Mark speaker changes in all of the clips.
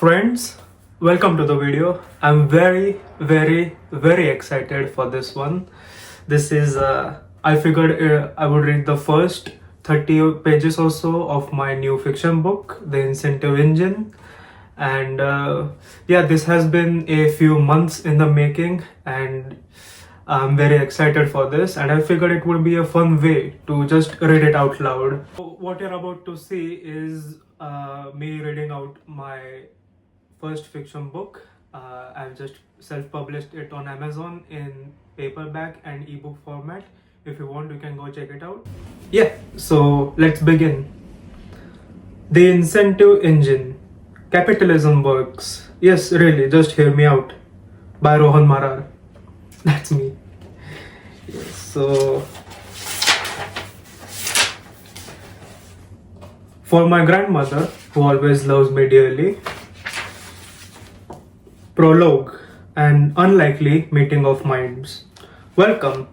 Speaker 1: Friends, welcome to the video. I'm very excited for this one. This is, I figured I would read the first 30 pages or so of my new fiction book, The Incentive Engine. And yeah, this has been a few months in the making, and I'm very excited for this. And I figured it would be a fun way to just read it out loud. So what you're about to see is me reading out my first fiction book. I've just self-published it on Amazon in paperback and ebook format. If you want, you can go check it out. Yeah, so let's begin. The Incentive Engine. Capitalism Works. Yes, really, just hear me out. By Rohan Marar. That's me. Yes, so for my grandmother, who always loves me dearly. Prologue, an unlikely meeting of minds. Welcome.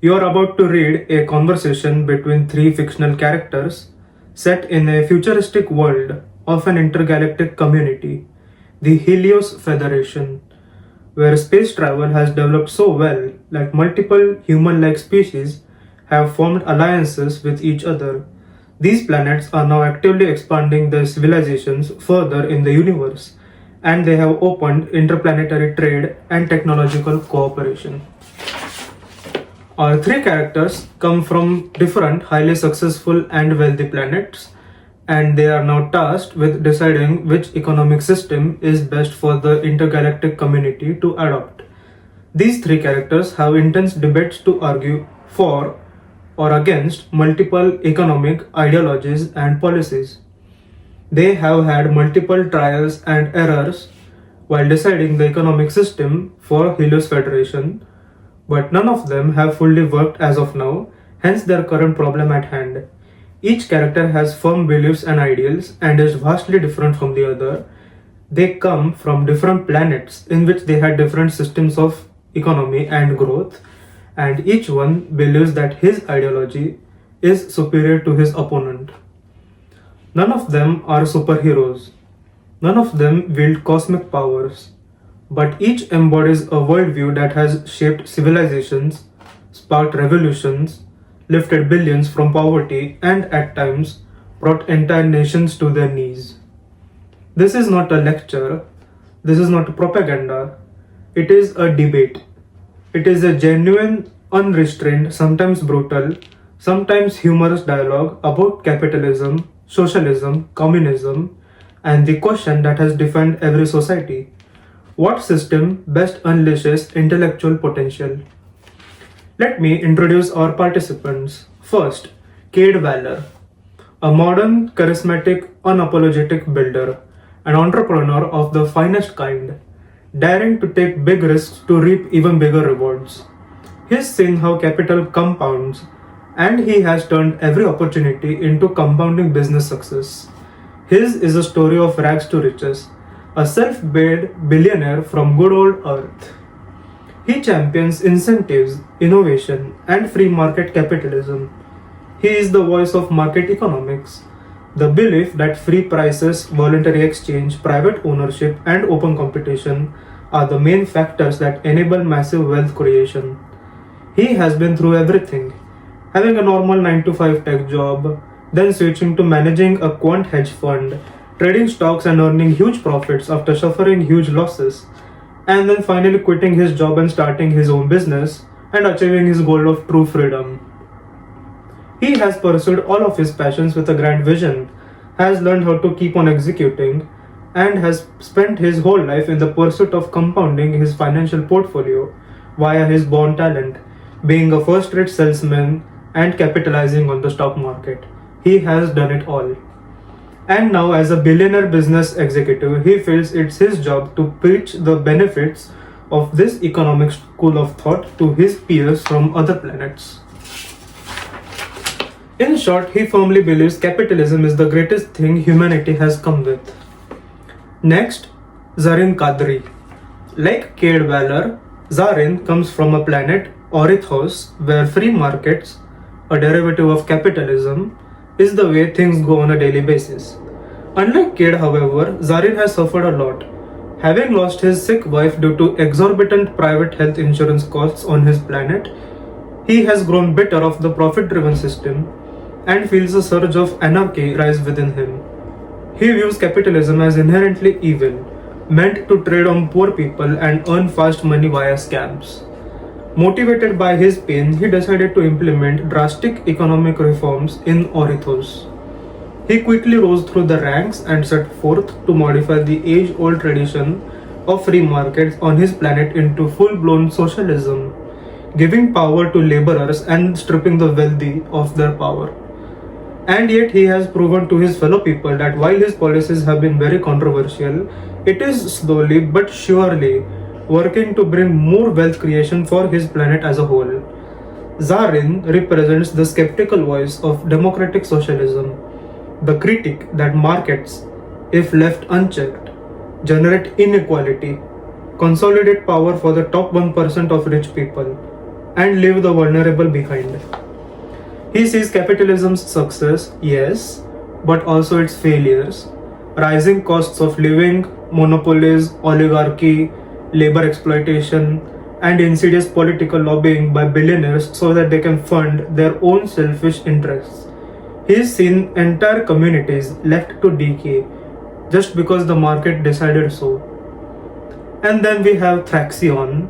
Speaker 1: You are about to read a conversation between three fictional characters set in a futuristic world of an intergalactic community, the Helios Federation, where space travel has developed so well that multiple human-like species have formed alliances with each other. These planets are now actively expanding their civilizations further in the universe, and they have opened interplanetary trade and technological cooperation. Our three characters come from different highly successful and wealthy planets, and they are now tasked with deciding which economic system is best for the intergalactic community to adopt. These three characters have intense debates to argue for or against multiple economic ideologies and policies. They have had multiple trials and errors while deciding the economic system for Helios Federation, but none of them have fully worked as of now, hence their current problem at hand. Each character has firm beliefs and ideals and is vastly different from the other. They come from different planets in which they had different systems of economy and growth, and each one believes that his ideology is superior to his opponent. None of them are superheroes. None of them wield cosmic powers. But each embodies a worldview that has shaped civilizations, sparked revolutions, lifted billions from poverty, and at times brought entire nations to their knees. This is not a lecture. This is not propaganda. It is a debate. It is a genuine, unrestrained, sometimes brutal, sometimes humorous dialogue about capitalism, socialism, communism, and the question that has defined every society. What system best unleashes intellectual potential? Let me introduce our participants. First, Cade Valor, a modern, charismatic, unapologetic builder, an entrepreneur of the finest kind, daring to take big risks to reap even bigger rewards. He's seen how capital compounds, and he has turned every opportunity into compounding business success. His is a story of rags to riches, a self-made billionaire from good old Earth. He champions incentives, innovation, and free market capitalism. He is the voice of market economics, the belief that free prices, voluntary exchange, private ownership, and open competition are the main factors that enable massive wealth creation. He has been through everything, having a normal 9 to 5 tech job, then switching to managing a quant hedge fund, trading stocks and earning huge profits after suffering huge losses, and then finally quitting his job and starting his own business and achieving his goal of true freedom. He has pursued all of his passions with a grand vision, has learned how to keep on executing, and has spent his whole life in the pursuit of compounding his financial portfolio via his born talent, being a first-rate salesman and capitalizing on the stock market. He has done it all. And now, as a billionaire business executive, he feels it's his job to preach the benefits of this economic school of thought to his peers from other planets. In short, he firmly believes capitalism is the greatest thing humanity has come with. Next, Zarin Kadri. Like Cade Valor, Zarin comes from a planet, Orithos, where free markets, a derivative of capitalism, is the way things go on a daily basis. Unlike Cade, however, Zarin has suffered a lot. Having lost his sick wife due to exorbitant private health insurance costs on his planet, he has grown bitter of the profit-driven system and feels a surge of anarchy rise within him. He views capitalism as inherently evil, meant to trade on poor people and earn fast money via scams. Motivated by his pain, he decided to implement drastic economic reforms in Orithos. He quickly rose through the ranks and set forth to modify the age-old tradition of free markets on his planet into full-blown socialism, giving power to laborers and stripping the wealthy of their power. And yet he has proven to his fellow people that while his policies have been very controversial, it is slowly but surely working to bring more wealth creation for his planet as a whole. Zarin represents the skeptical voice of democratic socialism, the critic that markets, if left unchecked, generate inequality, consolidate power for the top 1% of rich people, and leave the vulnerable behind. He sees capitalism's success, yes, but also its failures, rising costs of living, monopolies, oligarchy, labor exploitation, and insidious political lobbying by billionaires so that they can fund their own selfish interests. He's seen entire communities left to decay just because the market decided so. And then we have Thraxion.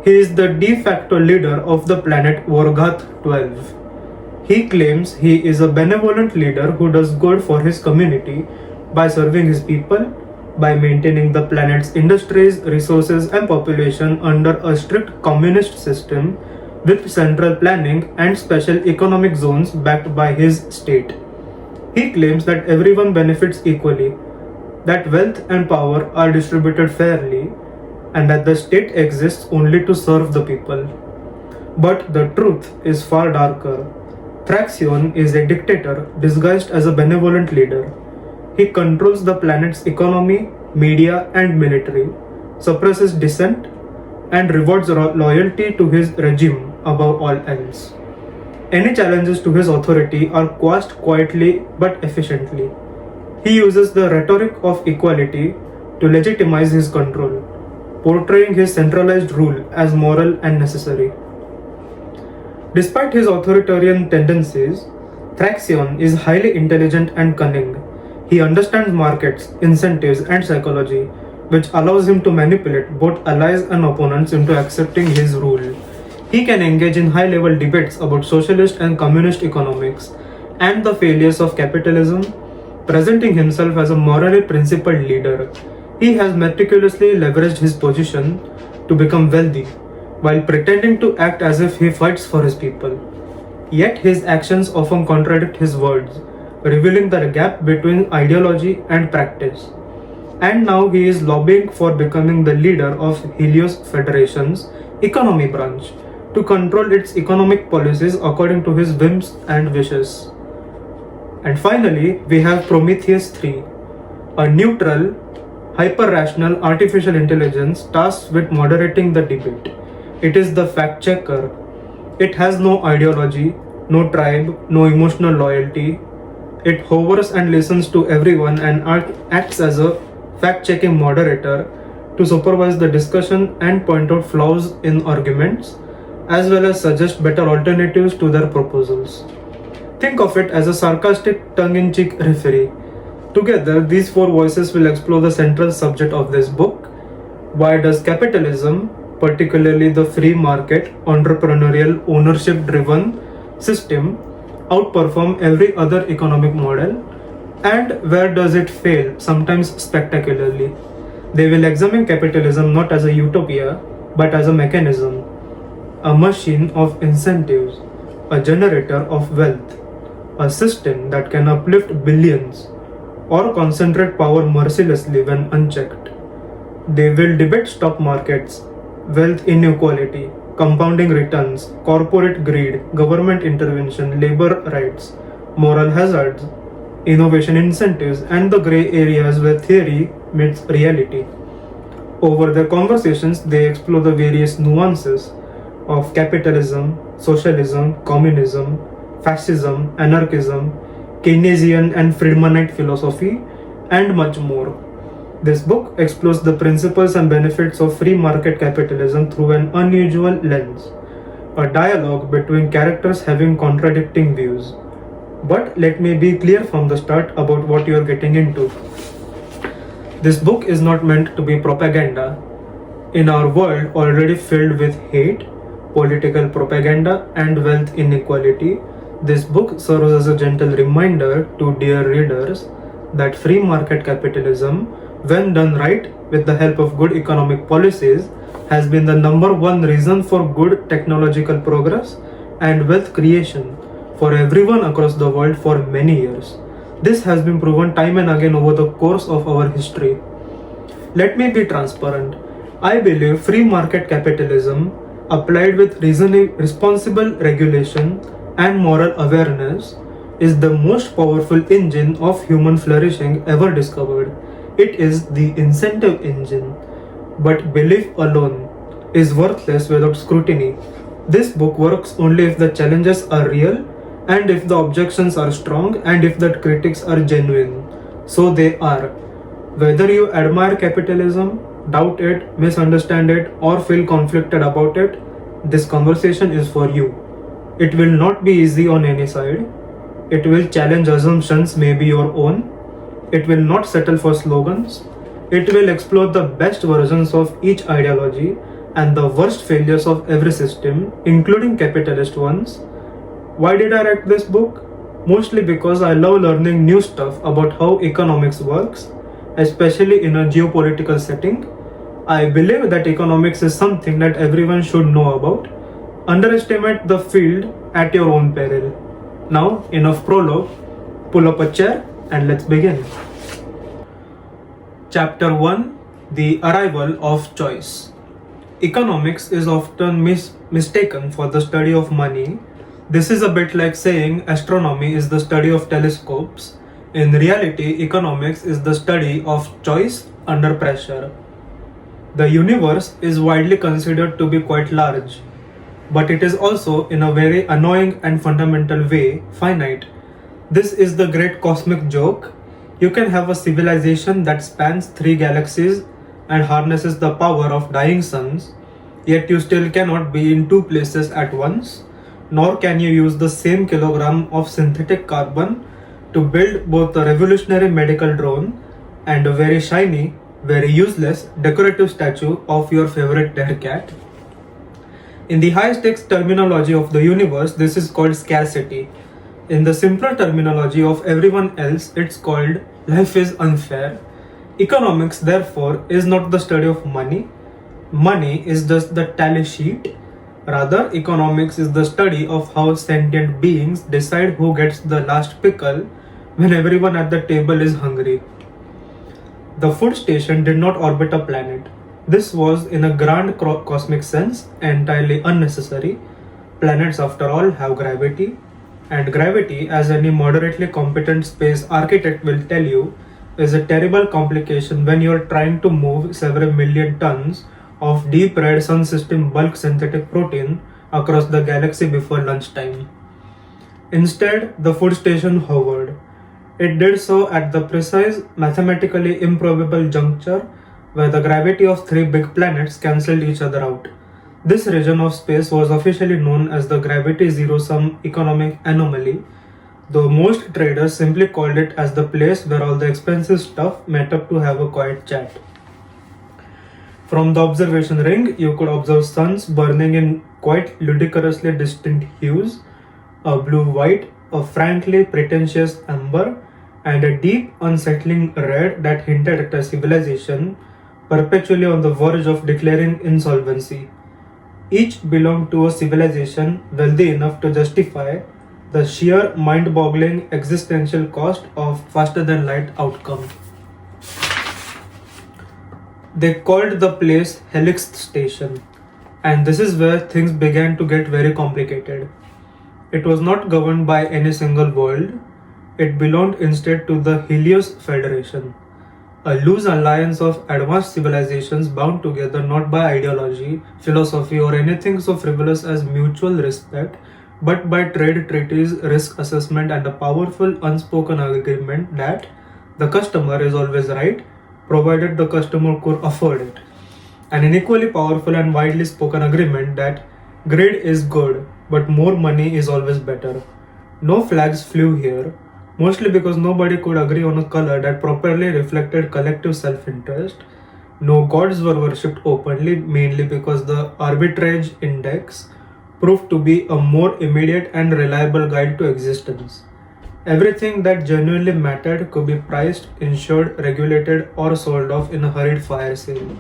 Speaker 1: He is the de facto leader of the planet Vorgath 12. He claims he is a benevolent leader who does good for his community by serving his people, by maintaining the planet's industries, resources, and population under a strict communist system with central planning and special economic zones backed by his state. He claims that everyone benefits equally, that wealth and power are distributed fairly, and that the state exists only to serve the people. But the truth is far darker. Thraxion is a dictator disguised as a benevolent leader. He controls the planet's economy, media, and military, suppresses dissent, and rewards loyalty to his regime above all else. Any challenges to his authority are quashed quietly but efficiently. He uses the rhetoric of equality to legitimize his control, portraying his centralized rule as moral and necessary. Despite his authoritarian tendencies, Thraxion is highly intelligent and cunning. He understands markets, incentives, and psychology, which allows him to manipulate both allies and opponents into accepting his rule. He can engage in high-level debates about socialist and communist economics and the failures of capitalism, presenting himself as a morally principled leader. He has meticulously leveraged his position to become wealthy, while pretending to act as if he fights for his people. Yet his actions often contradict his words, revealing the gap between ideology and practice. And now he is lobbying for becoming the leader of Helios Federation's economy branch to control its economic policies according to his whims and wishes. And finally, we have Prometheus 3, a neutral, hyper-rational artificial intelligence tasked with moderating the debate. It is the fact checker. It has no ideology, no tribe, no emotional loyalty. It hovers and listens to everyone and acts as a fact-checking moderator to supervise the discussion and point out flaws in arguments, as well as suggest better alternatives to their proposals. Think of it as a sarcastic, tongue-in-cheek referee. Together, these four voices will explore the central subject of this book. Why does capitalism, particularly the free market, entrepreneurial, ownership-driven system, outperform every other economic model? And where does it fail, sometimes spectacularly? They will examine capitalism not as a utopia, but as a mechanism, a machine of incentives, a generator of wealth, a system that can uplift billions or concentrate power mercilessly when unchecked. They will debate stock markets, wealth inequality, compounding returns, corporate greed, government intervention, labor rights, moral hazards, innovation incentives, and the gray areas where theory meets reality. Over their conversations, they explore the various nuances of capitalism, socialism, communism, fascism, anarchism, Keynesian and Friedmanite philosophy, and much more. This book explores the principles and benefits of free market capitalism through an unusual lens, a dialogue between characters having contradicting views. But let me be clear from the start about what you are getting into. This book is not meant to be propaganda. In our world already filled with hate, political propaganda, and wealth inequality, this book serves as a gentle reminder to dear readers that free market capitalism, when done right with the help of good economic policies, has been the number one reason for good technological progress and wealth creation for everyone across the world for many years. This has been proven time and again over the course of our history. Let me be transparent. I believe free market capitalism, applied with responsible regulation and moral awareness, is the most powerful engine of human flourishing ever discovered. It is the incentive engine. But belief alone is worthless without scrutiny. This book works only if the challenges are real, and if the objections are strong, and if the critics are genuine. So they are. Whether you admire capitalism, doubt it, misunderstand it, or feel conflicted about it, this conversation is for you. It will not be easy on any side. It will challenge assumptions, maybe your own. It will not settle for slogans. It will explore the best versions of each ideology and the worst failures of every system, including capitalist ones. Why did I write this book? Mostly because I love learning new stuff about how economics works, especially in a geopolitical setting. I believe that economics is something that everyone should know about. Underestimate the field at your own peril. Now, enough prologue. Pull up a chair and let's begin. Chapter 1: The Arrival of Choice. Economics is often mistaken for the study of money. This is a bit like saying astronomy is the study of telescopes. In reality, economics is the study of choice under pressure. The universe is widely considered to be quite large, but it is also, in a very annoying and fundamental way, finite. This is the great cosmic joke. You can have a civilization that spans 3 galaxies and harnesses the power of dying suns, yet you still cannot be in 2 places at once, nor can you use the same kilogram of synthetic carbon to build both a revolutionary medical drone and a very shiny, very useless decorative statue of your favorite dead cat. In the high-stakes terminology of the universe, this is called scarcity. In the simpler terminology of everyone else, it's called life is unfair. Economics, therefore, is not the study of money. Money is just the tally sheet. Rather, economics is the study of how sentient beings decide who gets the last pickle when everyone at the table is hungry. The food station did not orbit a planet. This was, in a grand cosmic sense, entirely unnecessary. Planets, after all, have gravity, and gravity, as any moderately competent space architect will tell you, is a terrible complication when you are trying to move several million tons of deep red sun system bulk synthetic protein across the galaxy before lunchtime. Instead, the food station hovered. It did so at the precise, mathematically improbable juncture where the gravity of 3 big planets cancelled each other out. This region of space was officially known as the gravity zero-sum economic anomaly, though most traders simply called it as the place where all the expensive stuff met up to have a quiet chat. From the observation ring, you could observe suns burning in quite ludicrously distinct hues, a blue-white, a frankly pretentious amber, and a deep, unsettling red that hinted at a civilization perpetually on the verge of declaring insolvency. Each belonged to a civilization wealthy enough to justify the sheer mind-boggling existential cost of faster-than-light outcome. They called the place Helix Station, and this is where things began to get very complicated. It was not governed by any single world. It belonged instead to the Helios Federation, a loose alliance of advanced civilizations bound together not by ideology, philosophy, or anything so frivolous as mutual respect but by trade treaties, risk assessment, and a powerful unspoken agreement that the customer is always right, provided the customer could afford it. An equally powerful and widely spoken agreement that greed is good, but more money is always better. No flags flew here, mostly because nobody could agree on a color that properly reflected collective self interest. No gods were worshipped openly, mainly because the arbitrage index proved to be a more immediate and reliable guide to existence. Everything that genuinely mattered could be priced, insured, regulated, or sold off in a hurried fire sale.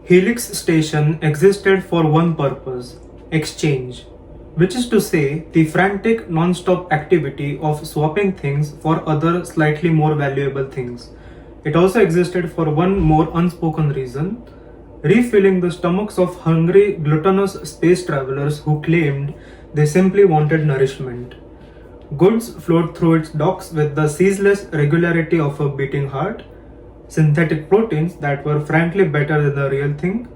Speaker 1: Helix Station existed for one purpose: exchange, which is to say, the frantic non stop activity of swapping things for other slightly more valuable things. It also existed for one more unspoken reason: refilling the stomachs of hungry, gluttonous space travelers who claimed they simply wanted nourishment. Goods flowed through its docks with the ceaseless regularity of a beating heart, synthetic proteins that were frankly better than the real thing,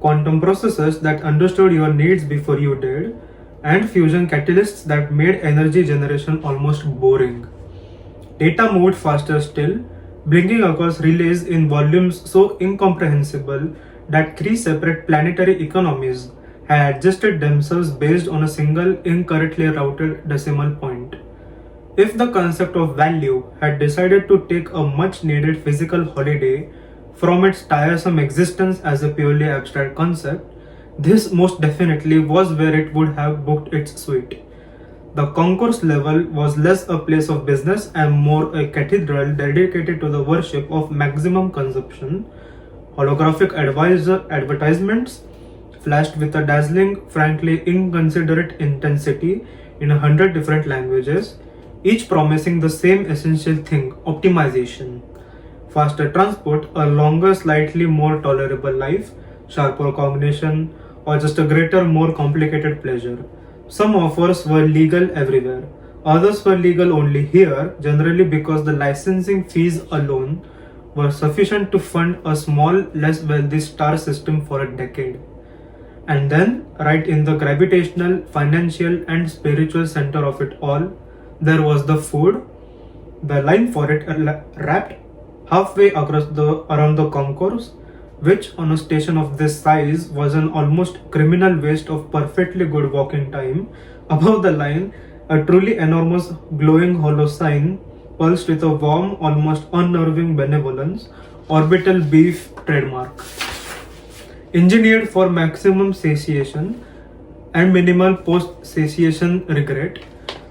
Speaker 1: quantum processors that understood your needs before you did, and fusion catalysts that made energy generation almost boring. Data moved faster still, blinking across relays in volumes so incomprehensible that three separate planetary economies had adjusted themselves based on a single incorrectly routed decimal point. If the concept of value had decided to take a much needed physical holiday from its tiresome existence as a purely abstract concept, this most definitely was where it would have booked its suite. The concourse level was less a place of business and more a cathedral dedicated to the worship of maximum consumption. Holographic advertisements flashed with a dazzling, frankly inconsiderate intensity in 100 different languages, each promising the same essential thing: optimization. Faster transport, a longer, slightly more tolerable life, sharper cognition, or just a greater, more complicated pleasure. Some offers were legal everywhere. Others were legal only here, generally because the licensing fees alone were sufficient to fund a small, less wealthy star system for a decade. And then, right in the gravitational, financial, and spiritual center of it all, there was the food. The line for it wrapped halfway across around the concourse, which on a station of this size was an almost criminal waste of perfectly good walking time. Above the line, a truly enormous glowing hollow sign pulsed with a warm, almost unnerving benevolence: orbital beef trademark. Engineered for maximum satiation and minimal post-satiation regret,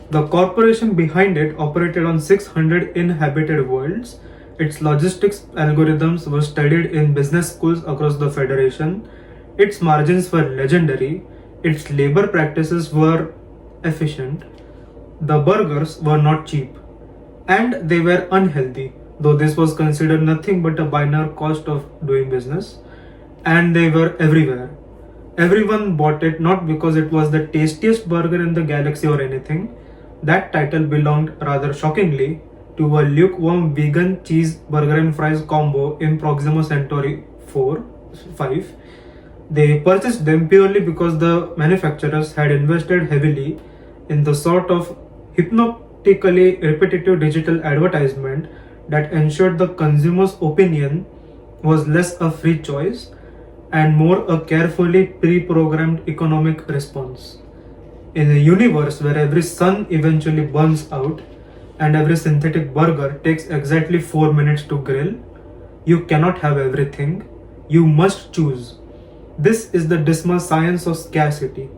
Speaker 1: the corporation behind it operated on 600 inhabited worlds. Its logistics algorithms were studied in business schools across the Federation. Its margins were legendary. Its labor practices were efficient. The burgers were not cheap. And they were unhealthy, though this was considered nothing but a binary cost of doing business. And they were everywhere. Everyone bought it not because it was the tastiest burger in the galaxy or anything. That title belonged, rather shockingly, to a lukewarm vegan cheeseburger and fries combo in Proxima Centauri 5. They purchased them purely because the manufacturers had invested heavily in the sort of hypnotically repetitive digital advertisement that ensured the consumer's opinion was less a free choice and more a carefully pre-programmed economic response. In a universe where every sun eventually burns out and every synthetic burger takes exactly 4 minutes to grill, you cannot have everything. You must choose. This is the dismal science of scarcity,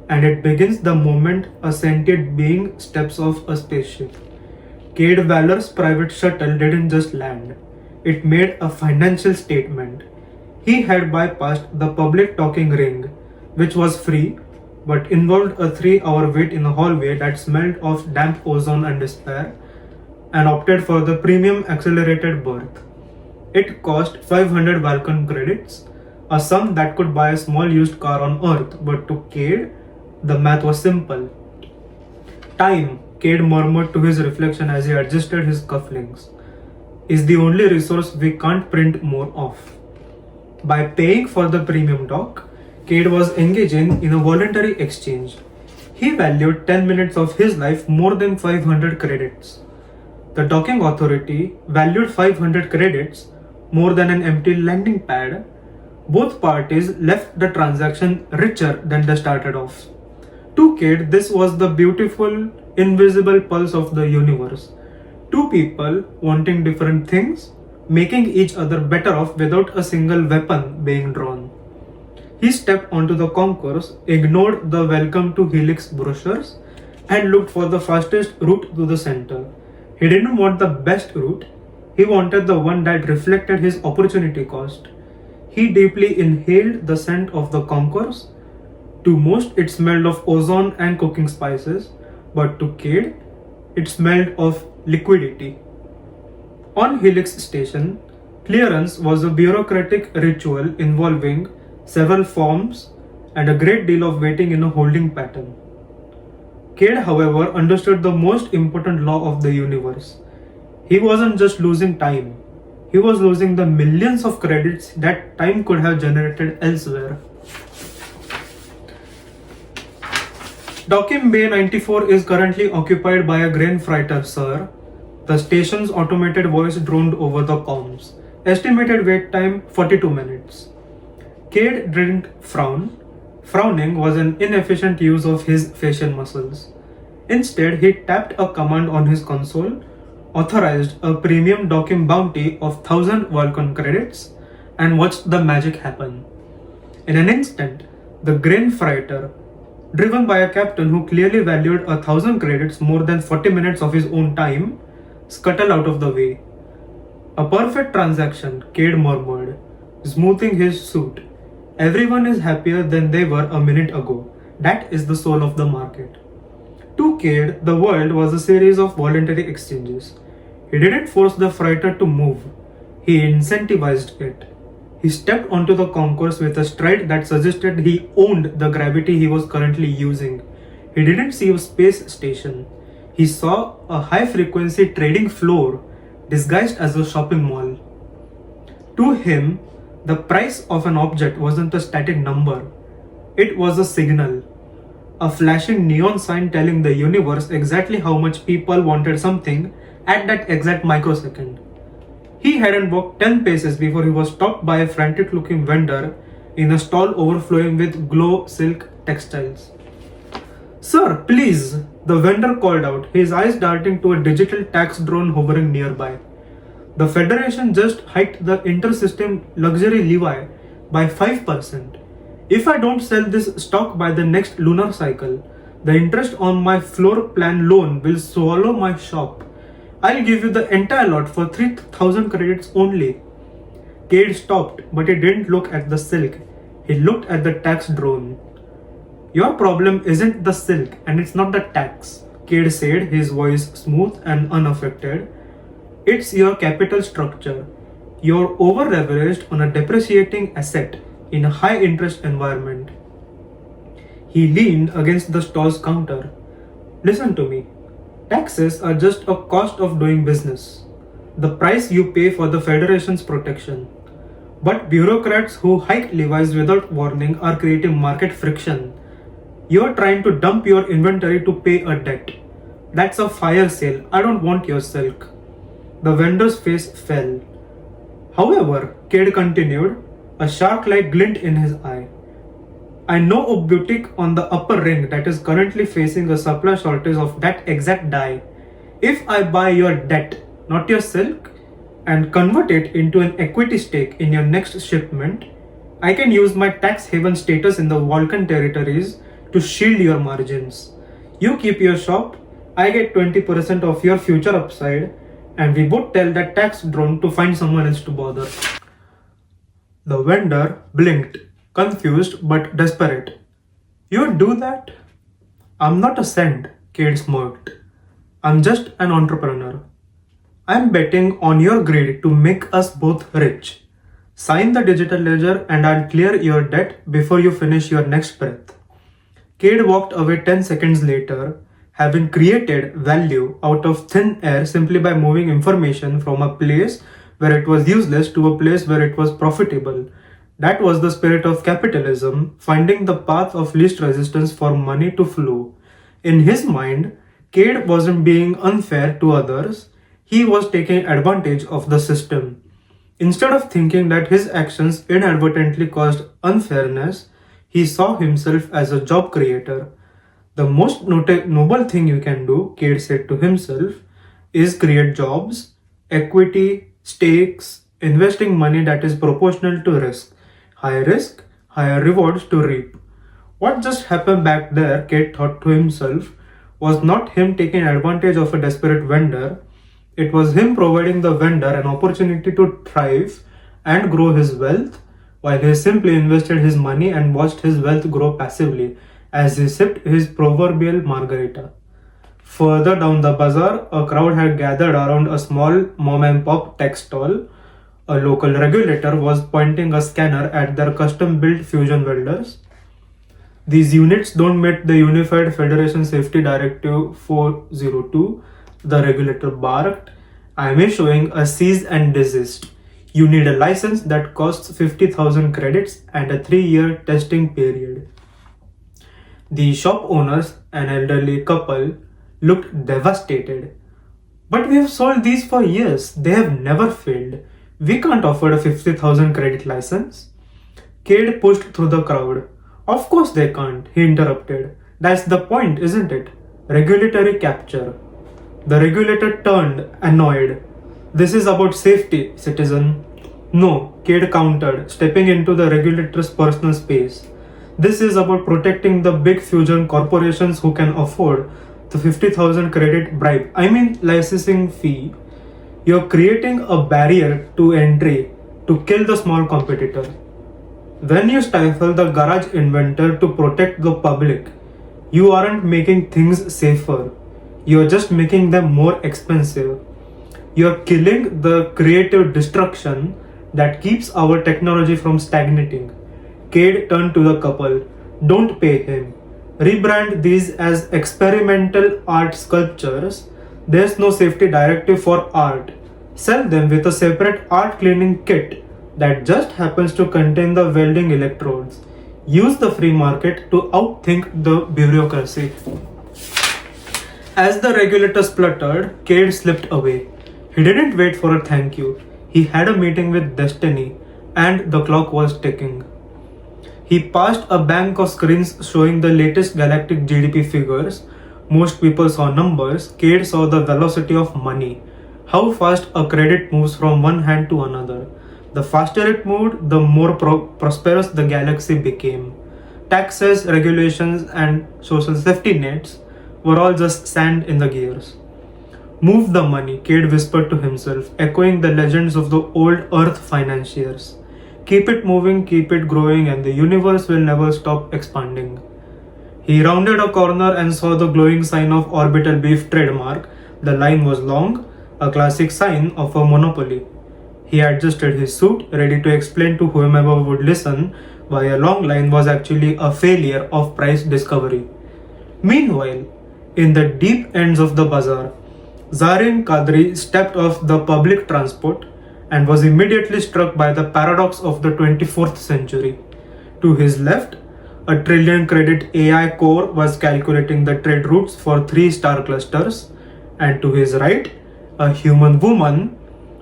Speaker 1: and it begins the moment a sentient being steps off a spaceship. Cade Valor's private shuttle didn't just land, it made a financial statement. He had bypassed the public talking ring, which was free, but involved a 3-hour wait in a hallway that smelled of damp ozone and despair, and opted for the premium accelerated berth. It cost 500 Vulcan credits, a sum that could buy a small used car on Earth, but to Cade, the math was simple. Time, Cade murmured to his reflection as he adjusted his cufflinks, is the only resource we can't print more of. By paying for the premium dock, Cade was engaging in a voluntary exchange. He valued 10 minutes of his life more than 500 credits. The docking authority valued 500 credits more than an empty landing pad. Both parties left the transaction richer than they started off. To Cade, this was the beautiful, invisible pulse of the universe. Two people wanting different things, making each other better off without a single weapon being drawn. He stepped onto the concourse, ignored the welcome to Helix brochures, and looked for the fastest route to the center. He didn't want the best route, he wanted the one that reflected his opportunity cost. He deeply inhaled the scent of the concourse. To most, it smelled of ozone and cooking spices, but to Cade, it smelled of liquidity. On Helix Station, clearance was a bureaucratic ritual involving several forms and a great deal of waiting in a holding pattern. Cade, however, understood the most important law of the universe. He wasn't just losing time, he was losing the millions of credits that time could have generated elsewhere. Docking Bay 94 is currently occupied by a grain freighter, sir. The station's automated voice droned over the comms. Estimated wait time 42 minutes. Cade didn't frown. Frowning was an inefficient use of his facial muscles. Instead, he tapped a command on his console, authorized a premium docking bounty of 1000 Vulcan credits, and watched the magic happen. In an instant, the grain freighter, driven by a captain who clearly valued 1000 credits more than 40 minutes of his own time, scuttled out of the way. A perfect transaction, Cade murmured, smoothing his suit. Everyone is happier than they were a minute ago. That is the soul of the market. To Cade, the world was a series of voluntary exchanges. He didn't force the freighter to move. He incentivized it. He stepped onto the concourse with a stride that suggested he owned the gravity he was currently using. He didn't see a space station. He saw a high-frequency trading floor disguised as a shopping mall. To him, the price of an object wasn't a static number. It was a signal. A flashing neon sign telling the universe exactly how much people wanted something at that exact microsecond. He hadn't walked 10 paces before he was stopped by a frantic-looking vendor in a stall overflowing with glow silk textiles. Sir, please, the vendor called out, his eyes darting to a digital tax drone hovering nearby. The Federation just hiked the inter-system luxury levy by 5%. If I don't sell this stock by the next lunar cycle, the interest on my floor plan loan will swallow my shop. I'll give you the entire lot for 3000 credits only. Cade stopped, but he didn't look at the silk. He looked at the tax drone. Your problem isn't the silk, and it's not the tax, Cade said, his voice smooth and unaffected. It's your capital structure. You're over-leveraged on a depreciating asset in a high-interest environment. He leaned against the stall's counter. Listen to me. Taxes are just a cost of doing business, the price you pay for the Federation's protection. But bureaucrats who hike levies without warning are creating market friction. You're trying to dump your inventory to pay a debt. That's a fire sale. I don't want your silk. The vendor's face fell. However, Cade continued, a shark-like glint in his eye. I know a boutique on the upper ring that is currently facing a supply shortage of that exact dye. If I buy your debt, not your silk, and convert it into an equity stake in your next shipment, I can use my tax haven status in the Vulcan territories to shield your margins. You keep your shop, I get 20% of your future upside, and we both tell that tax drone to find someone else to bother. The vendor blinked, confused but desperate. You'd do that? I'm not a cent, Cade smirked. I'm just an entrepreneur. I'm betting on your greed to make us both rich. Sign the digital ledger and I'll clear your debt before you finish your next breath. Cade walked away 10 seconds later, having created value out of thin air simply by moving information from a place where it was useless to a place where it was profitable. That was the spirit of capitalism, finding the path of least resistance for money to flow. In his mind, Cade wasn't being unfair to others, he was taking advantage of the system. Instead of thinking that his actions inadvertently caused unfairness, he saw himself as a job creator. The most noble thing you can do, Cade said to himself, is create jobs, equity, stakes, investing money that is proportional to risk. High risk, higher rewards to reap. What just happened back there, Cade thought to himself, was not him taking advantage of a desperate vendor, it was him providing the vendor an opportunity to thrive and grow his wealth, while he simply invested his money and watched his wealth grow passively as he sipped his proverbial margarita. Further down the bazaar, a crowd had gathered around a small mom and pop tech stall. A local regulator was pointing a scanner at their custom built fusion welders. These units don't meet the Unified Federation Safety Directive 402, the regulator barked. I am issuing a cease and desist. You need a license that costs 50,000 credits and a 3-year testing period. The shop owners, an elderly couple, looked devastated. But we have sold these for years. They have never failed. We can't afford a 50,000 credit license. Cade pushed through the crowd. Of course they can't, he interrupted. That's the point, isn't it? Regulatory capture. The regulator turned, annoyed. This is about safety, citizen. No, Cade countered, stepping into the regulator's personal space. This is about protecting the big fusion corporations who can afford the 50,000 credit bribe. Licensing fee. You're creating a barrier to entry to kill the small competitor. When you stifle the garage inventor to protect the public, you aren't making things safer. You're just making them more expensive. You're killing the creative destruction that keeps our technology from stagnating. Cade turned to the couple. Don't pay him. Rebrand these as experimental art sculptures. There's no safety directive for art. Sell them with a separate art cleaning kit that just happens to contain the welding electrodes. Use the free market to outthink the bureaucracy. As the regulator spluttered, Cade slipped away. He didn't wait for a thank you. He had a meeting with destiny, and the clock was ticking. He passed a bank of screens showing the latest galactic GDP figures. Most people saw numbers. Cade saw the velocity of money. How fast a credit moves from one hand to another. The faster it moved, the more prosperous the galaxy became. Taxes, regulations, and social safety nets were all just sand in the gears. Move the money, Cade whispered to himself, echoing the legends of the old Earth financiers. Keep it moving, keep it growing, and the universe will never stop expanding. He rounded a corner and saw the glowing sign of Orbital Beef trademark. The line was long, a classic sign of a monopoly. He adjusted his suit, ready to explain to whomever would listen why a long line was actually a failure of price discovery. Meanwhile, in the deep ends of the bazaar, Zarin Kadri stepped off the public transport and was immediately struck by the paradox of the 24th century. To his left, a trillion credit AI core was calculating the trade routes for 3-star clusters, and to his right, a human woman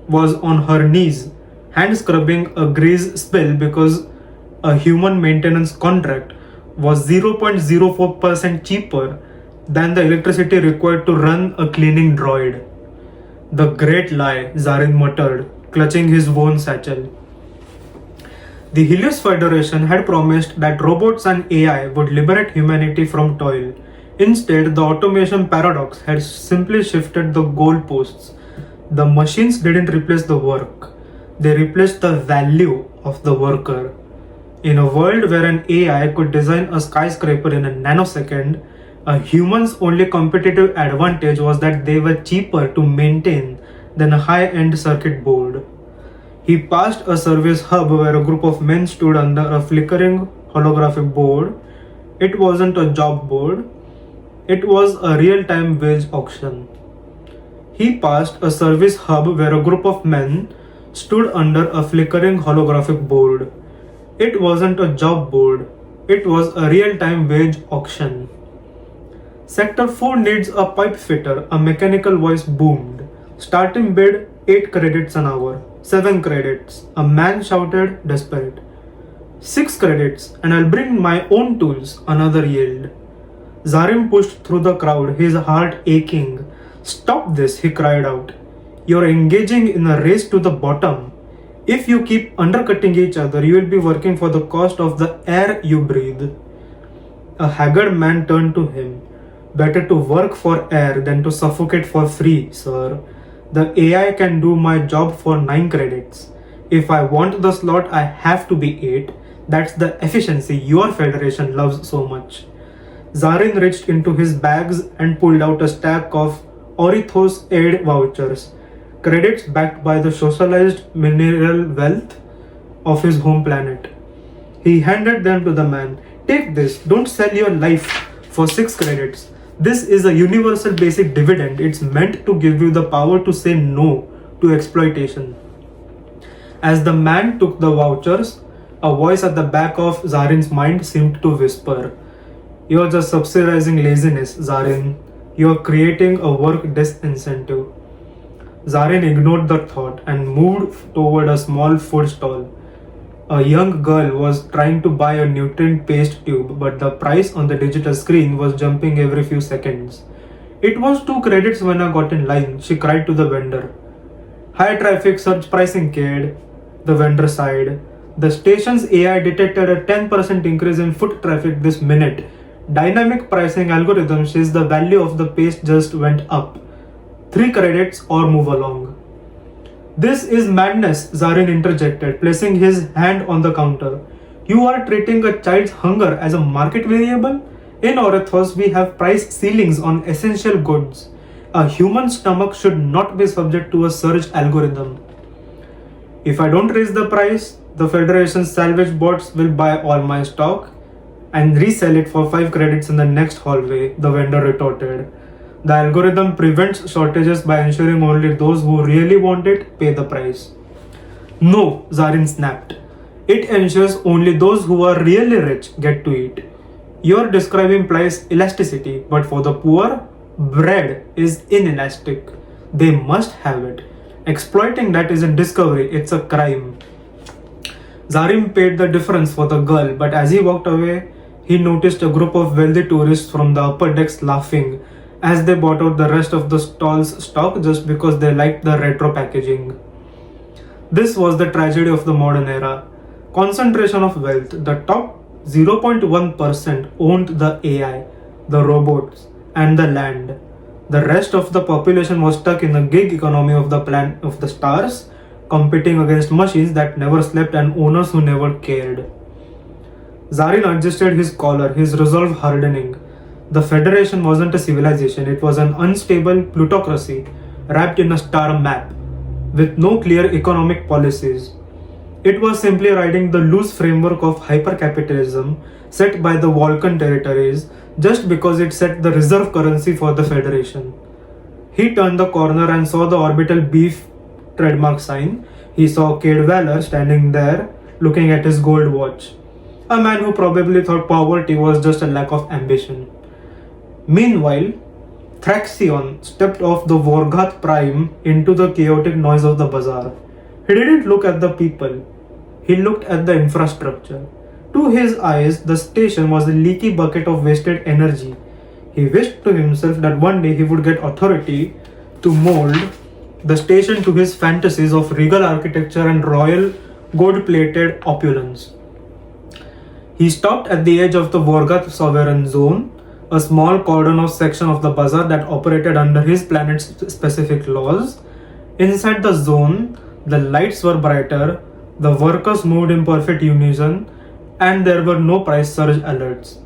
Speaker 1: was on her knees, hand scrubbing a grease spill because a human maintenance contract was 0.04% cheaper than the electricity required to run a cleaning droid. The great lie, Zarin muttered, clutching his worn satchel. The Helios Federation had promised that robots and AI would liberate humanity from toil. Instead, the automation paradox had simply shifted the goalposts. The machines didn't replace the work, they replaced the value of the worker. In a world where an AI could design a skyscraper in a nanosecond, a human's only competitive advantage was that they were cheaper to maintain than a high-end circuit board. He passed a service hub where a group of men stood under a flickering holographic board. It wasn't a job board, it was a real-time wage auction. He passed a service hub where a group of men stood under a flickering holographic board. It wasn't a job board, it was a real-time wage auction. Sector 4 needs a pipe fitter, a mechanical voice boomed. Starting bid 8 credits an hour. 7 credits. A man shouted, desperate. 6 credits, and I'll bring my own tools, another yelled. Zarim pushed through the crowd, his heart aching. Stop this, he cried out. You're engaging in a race to the bottom. If you keep undercutting each other, you will be working for the cost of the air you breathe. A haggard man turned to him. Better to work for air than to suffocate for free, sir. The AI can do my job for 9 credits. If I want the slot, I have to be 8. That's the efficiency your federation loves so much. Zarin reached into his bags and pulled out a stack of Orithos aid vouchers, credits backed by the socialized mineral wealth of his home planet. He handed them to the man. Take this, don't sell your life for 6 credits. This is a universal basic dividend. It's meant to give you the power to say no to exploitation. As the man took the vouchers, a voice at the back of Zarin's mind seemed to whisper, You're just subsidizing laziness, Zarin. You're creating a work disincentive. Zarin ignored the thought and moved toward a small food stall. A young girl was trying to buy a nutrient paste tube, but the price on the digital screen was jumping every few seconds. It was 2 credits when I got in line, she cried to the vendor. High traffic surge pricing, kid. The vendor sighed. The station's AI detected a 10% increase in foot traffic this minute. Dynamic pricing algorithm says the value of the paste just went up. 3 credits or move along. This is madness, Zarin interjected, placing his hand on the counter. You are treating a child's hunger as a market variable? In Orethos, we have price ceilings on essential goods. A human stomach should not be subject to a surge algorithm. If I don't raise the price, the Federation's salvage bots will buy all my stock and resell it for 5 credits in the next hallway, the vendor retorted. The algorithm prevents shortages by ensuring only those who really want it pay the price. No, Zarin snapped. It ensures only those who are really rich get to eat. You're describing price elasticity, but for the poor, bread is inelastic. They must have it. Exploiting that isn't discovery, it's a crime. Zarim paid the difference for the girl, but as he walked away, he noticed a group of wealthy tourists from the upper decks laughing as they bought out the rest of the stall's stock just because they liked the retro packaging. This was the tragedy of the modern era. Concentration of wealth. The top 0.1% owned the AI, the robots, and the land. The rest of the population was stuck in the gig economy of the stars, competing against machines that never slept and owners who never cared. Zarin adjusted his collar, his resolve hardening. The Federation wasn't a civilization, it was an unstable plutocracy wrapped in a star map with no clear economic policies. It was simply riding the loose framework of hypercapitalism set by the Vulcan territories just because it set the reserve currency for the Federation. He turned the corner and saw the orbital beef trademark sign. He saw Cade Valor standing there looking at his gold watch. A man who probably thought poverty was just a lack of ambition. Meanwhile, Thraxion stepped off the Vorgath Prime into the chaotic noise of the bazaar. He didn't look at the people. He looked at the infrastructure. To his eyes, the station was a leaky bucket of wasted energy. He wished to himself that one day he would get authority to mold the station to his fantasies of regal architecture and royal gold-plated opulence. He stopped at the edge of the Vorgath Sovereign Zone, a small cordon-off section of the bazaar that operated under his planet's specific laws. Inside the zone, the lights were brighter, the workers moved in perfect unison, and there were no price surge alerts.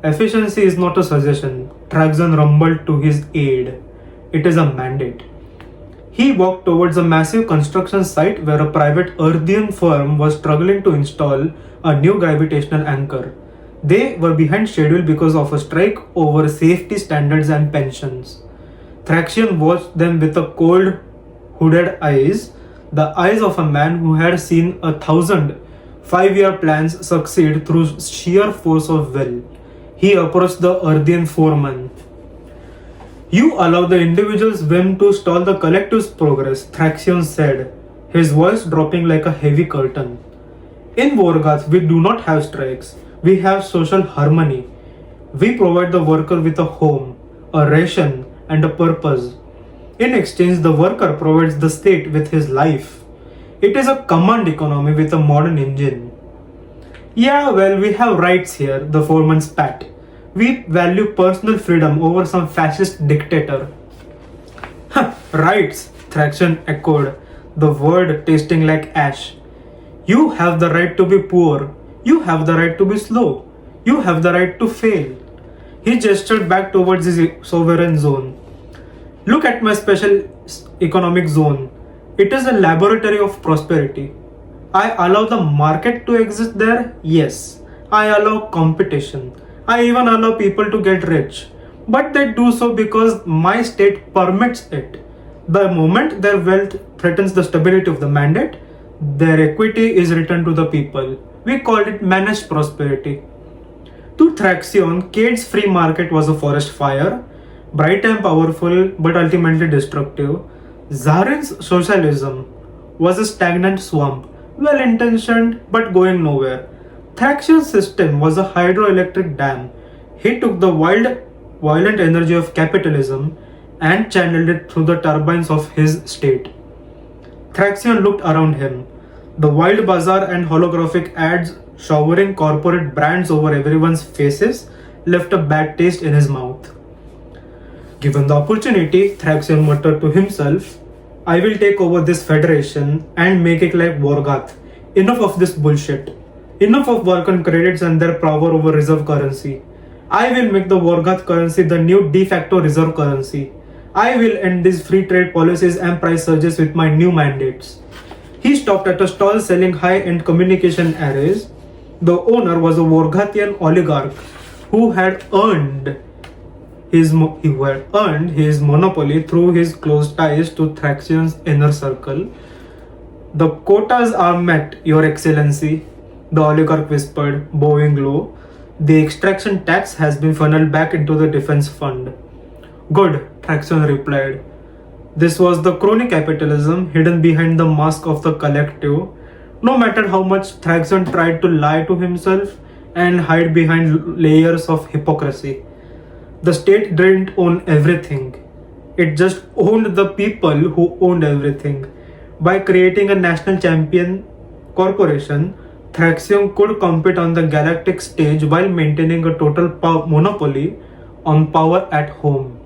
Speaker 1: Efficiency is not a suggestion, Thraxion rumbled to his aide. It is a mandate. He walked towards a massive construction site where a private Earthian firm was struggling to install a new gravitational anchor. They were behind schedule because of a strike over safety standards and pensions. Thraxion watched them with a cold, hooded eyes, the eyes of a man who had seen 1,000 5-year plans succeed through sheer force of will. He approached the Earthian foreman. You allow the individual's whim to stall the collective's progress, Thraxion said, his voice dropping like a heavy curtain. In Vorgath, we do not have strikes, we have social harmony. We provide the worker with a home, a ration, and a purpose. In exchange, the worker provides the state with his life. It is a command economy with a modern engine. Yeah, well, we have rights here, the foreman spat. We value personal freedom over some fascist dictator. Rights, Thraxion echoed, the word tasting like ash. You have the right to be poor. You have the right to be slow. You have the right to fail. He gestured back towards his sovereign zone. Look at my special economic zone. It is a laboratory of prosperity. I allow the market to exist there? Yes. I allow competition. I even allow people to get rich. But they do so because my state permits it. The moment their wealth threatens the stability of the mandate, their equity is returned to the people. We called it managed prosperity. To Thraxion, Cade's free market was a forest fire, bright and powerful but ultimately destructive. Zarin's socialism was a stagnant swamp, well intentioned but going nowhere. Thraxion's system was a hydroelectric dam. He took the violent energy of capitalism and channeled it through the turbines of his state. Thraxion looked around him. The wild bazaar and holographic ads showering corporate brands over everyone's faces left a bad taste in his mouth. Given the opportunity, Thraxion muttered to himself, I will take over this federation and make it like Vorgath. Enough of this bullshit. Enough of Vulcan credits and their power over reserve currency. I will make the Vorgath currency the new de facto reserve currency. I will end these free trade policies and price surges with my new mandates. He stopped at a stall selling high-end communication arrays. The owner was a Vorgathian oligarch who had earned his monopoly through his close ties to Thraxion's inner circle. The quotas are met, Your Excellency, the oligarch whispered, bowing low. The extraction tax has been funneled back into the defense fund. Good, Thraxion replied. This was the crony capitalism hidden behind the mask of the collective. No matter how much Thraxion tried to lie to himself and hide behind layers of hypocrisy, the state didn't own everything. It just owned the people who owned everything. By creating a national champion corporation, Thraxion could compete on the galactic stage while maintaining a total monopoly on power at home.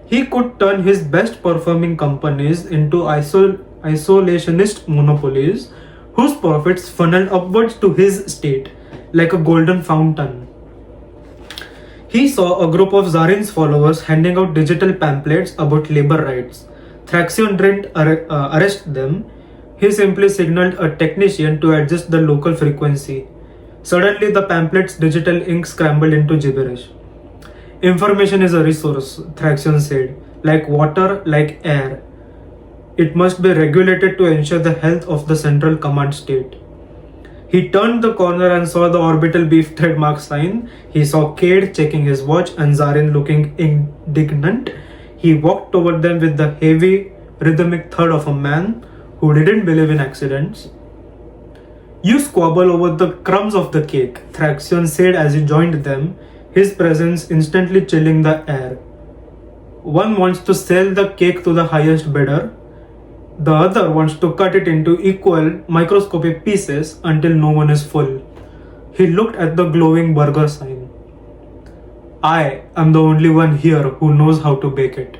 Speaker 1: He could turn his best performing companies into isolationist monopolies whose profits funneled upwards to his state like a golden fountain. He saw a group of Zarin's followers handing out digital pamphlets about labor rights. Thraxion didn't arrest them. He simply signaled a technician to adjust the local frequency. Suddenly, the pamphlet's digital ink scrambled into gibberish. Information is a resource, Thraxion said, like water, like air. It must be regulated to ensure the health of the central command state. He turned the corner and saw the orbital beef trademark sign. He saw Cade checking his watch and Zarin looking indignant. He walked toward them with the heavy, rhythmic thud of a man who didn't believe in accidents. You squabble over the crumbs of the cake, Thraxion said as he joined them, his presence instantly chilling the air. One wants to sell the cake to the highest bidder. The other wants to cut it into equal, microscopic pieces until no one is full. He looked at the glowing burger sign. I am the only one here who knows how to bake it.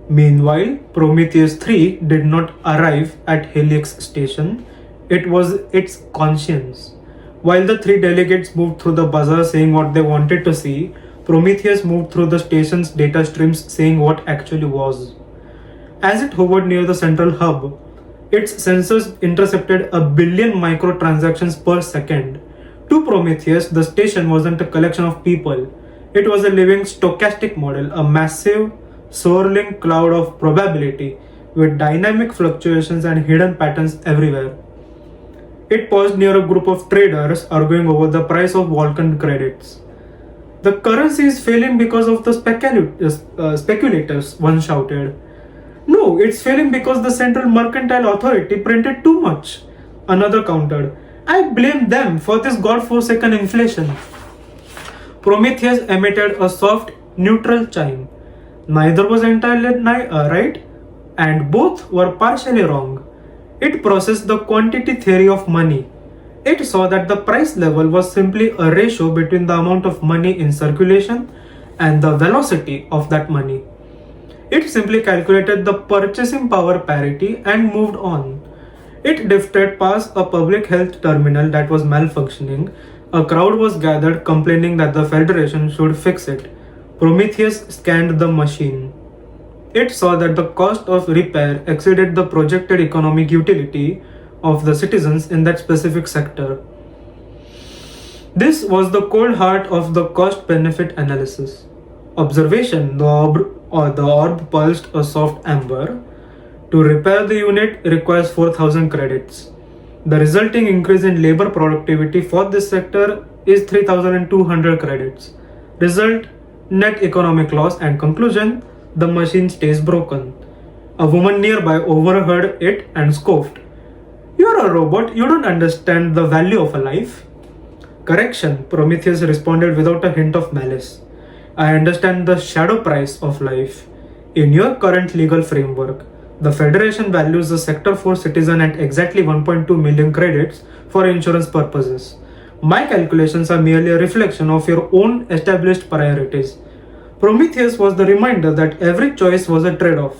Speaker 1: Meanwhile, Prometheus 3 did not arrive at Helix station. It was its conscience. While the three delegates moved through the bazaar saying what they wanted to see, Prometheus moved through the station's data streams saying what actually was. As it hovered near the central hub, its sensors intercepted 1 billion microtransactions per second. To Prometheus, the station wasn't a collection of people. It was a living stochastic model, a massive, swirling cloud of probability with dynamic fluctuations and hidden patterns everywhere. It paused near a group of traders arguing over the price of Vulcan credits. The currency is failing because of the speculators, one shouted. No, it's failing because the Central Mercantile Authority printed too much, another countered. I blame them for this godforsaken inflation. Prometheus emitted a soft, neutral chime. Neither was entirely right, and both were partially wrong. It processed the quantity theory of money. It saw that the price level was simply a ratio between the amount of money in circulation and the velocity of that money. It simply calculated the purchasing power parity and moved on. It drifted past a public health terminal that was malfunctioning. A crowd was gathered complaining that the Federation should fix it. Prometheus scanned the machine. It saw that the cost of repair exceeded the projected economic utility of the citizens in that specific sector. This was the cold heart of the cost benefit analysis. Observation: the orb pulsed a soft amber. To repair the unit requires 4,000 credits. The resulting increase in labor productivity for this sector is 3,200 credits. Result: net economic loss, and conclusion: the machine stays broken. A woman nearby overheard it and scoffed. You're a robot, you don't understand the value of a life. Correction, Prometheus responded without a hint of malice. I understand the shadow price of life. In your current legal framework, the Federation values the Sector 4 citizen at exactly 1.2 million credits for insurance purposes. My calculations are merely a reflection of your own established priorities. Prometheus was the reminder that every choice was a trade-off.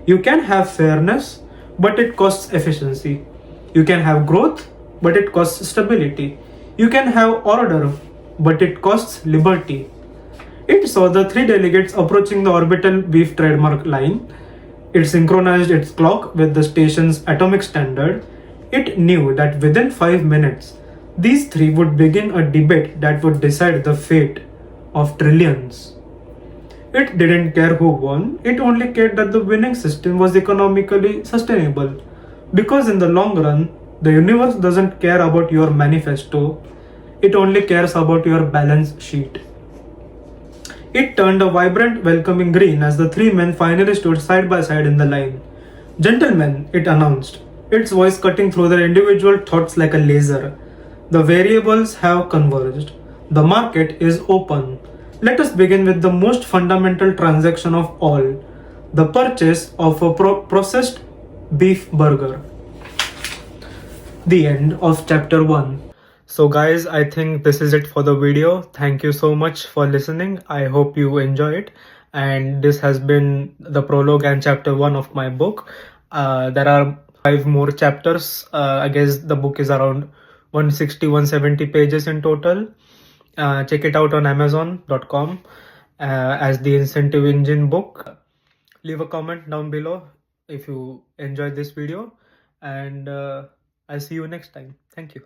Speaker 1: You can have fairness, but it costs efficiency. You can have growth, but it costs stability. You can have order, but it costs liberty. It saw the three delegates approaching the orbital beef trademark line. It synchronized its clock with the station's atomic standard. It knew that within 5 minutes, these three would begin a debate that would decide the fate of trillions. It didn't care who won, it only cared that the winning system was economically sustainable. Because in the long run, the universe doesn't care about your manifesto, it only cares about your balance sheet. It turned a vibrant, welcoming green as the three men finally stood side by side in the line. Gentlemen, it announced, its voice cutting through their individual thoughts like a laser. The variables have converged. The market is open. Let us begin with the most fundamental transaction of all, the purchase of a processed beef burger. The end of chapter 1. So guys, I think this is it for the video. Thank you so much for listening. I hope you enjoy it. And this has been the prologue and chapter 1 of my book. There are 5 more chapters. I guess the book is around 160-170 pages in total. Check it out on amazon.com as the incentive engine book. Leave a comment down below if you enjoyed this video, and I'll see you next time. Thank you.